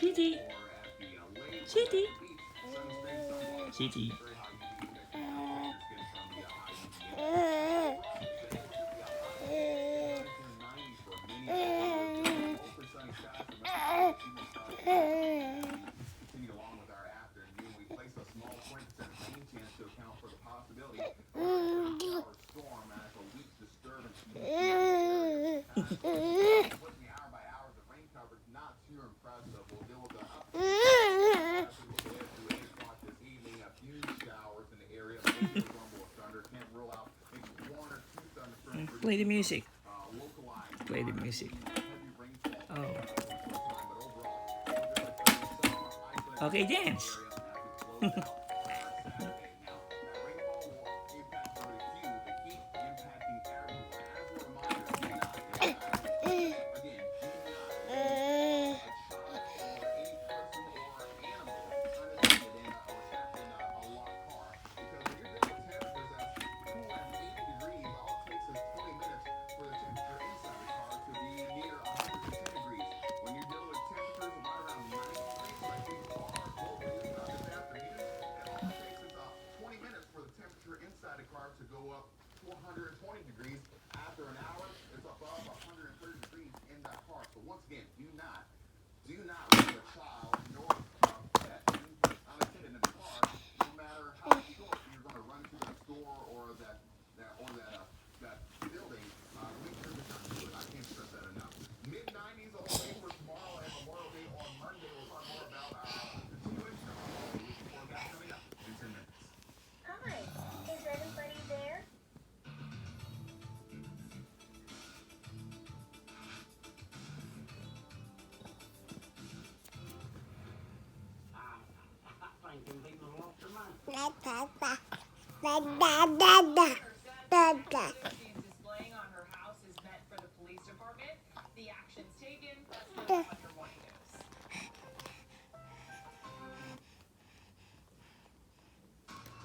Sweetie. Sweetie. Sweetie. Play the music. Play the music. Oh. Okay, dance.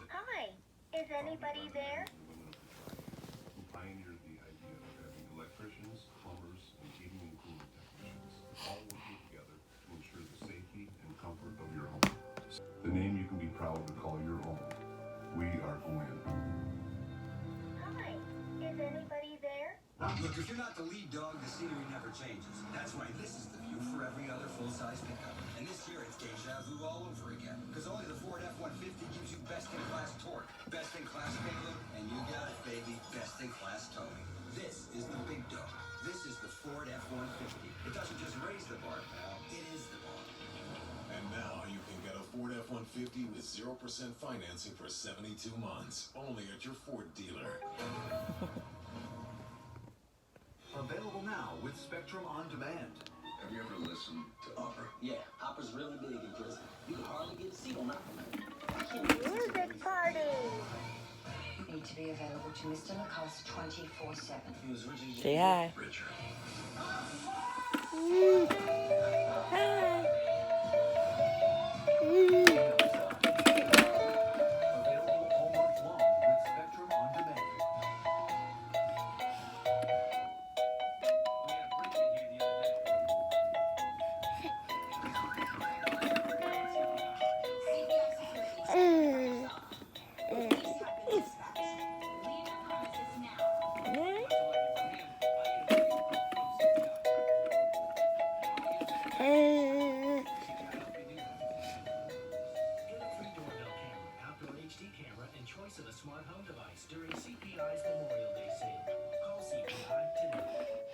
Hi, is anybody there? Who pioneered the idea of having electricians, plumbers, and heating and cooling technicians all working together to ensure the safety and comfort of your home. The name you can be proud to call your own. We are Gwen. Hi, is anybody there? Look, if you're not the lead dog, the scenery never changes. That's why this is the view for every other full-size pickup. And this year it's deja vu all over again. Because only the Ford F-150 gives you best-in-class torque, best-in-class payload, and you got it, baby, best-in-class towing. This is the big dog. This is the Ford F-150. It doesn't just raise the bar, pal. It is the bar. And now you can get a Ford F-150 with 0% financing for 72 months. Only at your Ford dealer. Available now with Spectrum On Demand. Have you ever listened to opera? Yeah, opera's really big in prison. You can hardly get a seat on opera. Music party! Need to be available to Mr. Lacoste 24/7. He was originally Say hi. Richard. Available all month long with Spectrum On Demand. We had a break in here the other day. Get a free doorbell camera, outdoor HD camera, and choice of a smart home device during CPI's Memorial Day sale. Call CPI today.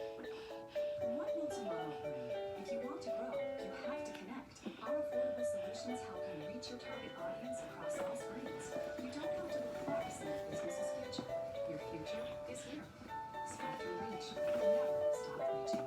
What makes a mom grow? If you want to grow, you have to connect. Our affordable solutions help you reach your target audience across all screens. You don't have to look for a business's future. Your future is here. Spectrum Reach. Never stop reaching.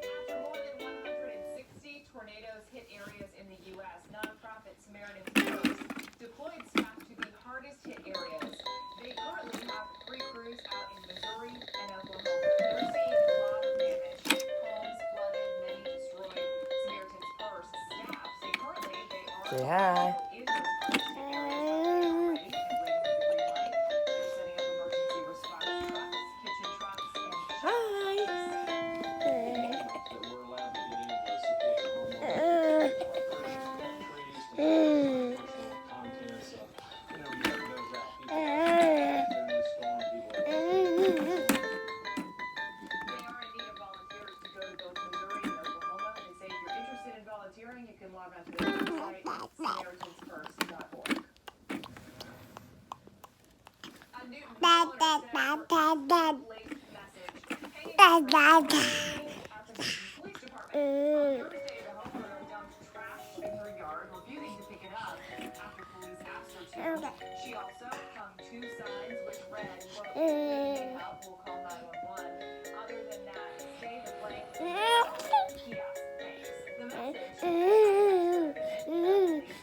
After more than 160 tornadoes hit areas in the U.S., nonprofit Samaritan's Purse deployed staff to the hardest hit areas. They currently have 3 crews out in Missouri and Oklahoma. They're seeing a lot of damage. Homes flooded, many destroyed. Samaritan's Purse staff say currently they are Say hi. in those hardest hit areas. log on to their website, Samaritans1st.org. A Newton homeowner says her late message hanging out the police department. On Thursday, the homeowner dumped trash in her yard, refusing to pick it up after police asked her to. She also hung 2 signs which read, quote, "If you need help, we'll call 911. Other than that, stay the blank. Yes, thanks." The message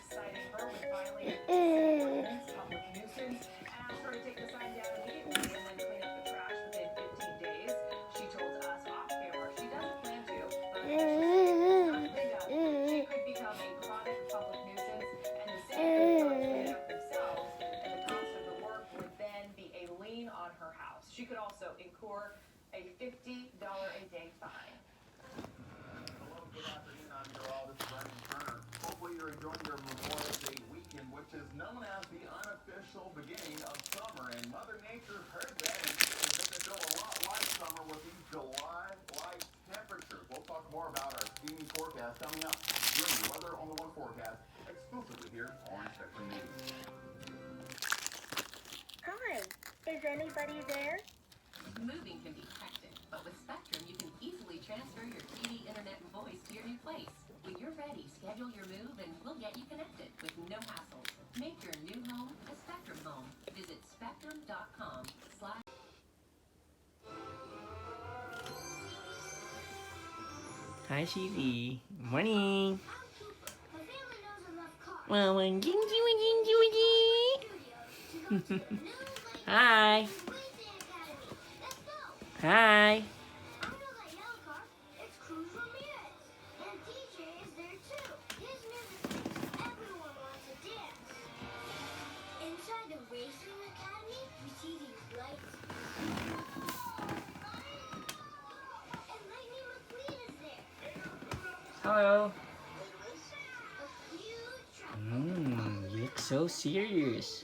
citing her with violating ordinance, public nuisance, and asked her to take the sign down immediately and then clean up the trash within 15 days. She told us off camera she doesn't plan to, but if she stays not cleaned up, she could become a chronic public nuisance, and the city could not clean up themselves, and the cost of the work would then be a lien on her house. She could also incur a $50 a day fine. Hello, good afternoon. I'm your oldest, Brendan Turner. Hopefully you're enjoying your Memorial Day weekend, which is known as the unofficial beginning of summer. And Mother Nature heard that and is making it feel a lot like summer with these July-like temperatures. We'll talk more about our steamy forecast coming up during the Weather on the One forecast, exclusively here on Spectrum News. Hi, is anybody there? Moving can be hectic, but with Spectrum, you can easily transfer your TV, internet, and voice to your new place. When you're ready, schedule your move and we'll get you connected with no hassles. Make your new home a Spectrum home. Visit spectrum.com/ Hi, Shivi. Morning. Hi. Hi. Hello. You look so serious.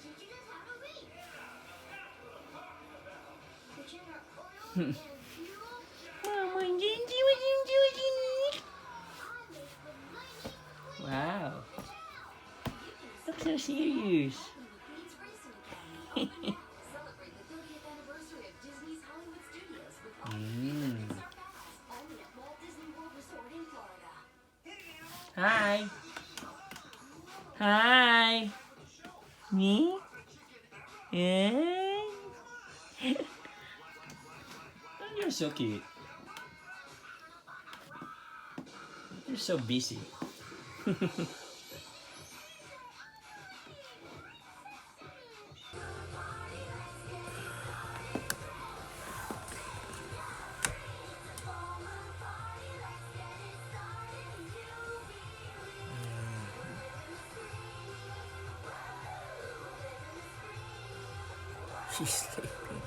Wow. Look so serious. Hi. Hi. Me? Yeah. You're so cute. You're so busy. She's sleeping.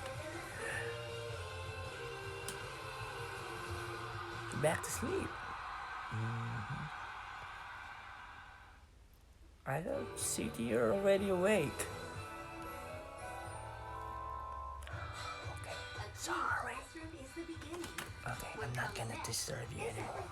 Back to sleep. I don't see you're already awake. Okay, sorry. Okay, I'm not gonna disturb you anymore.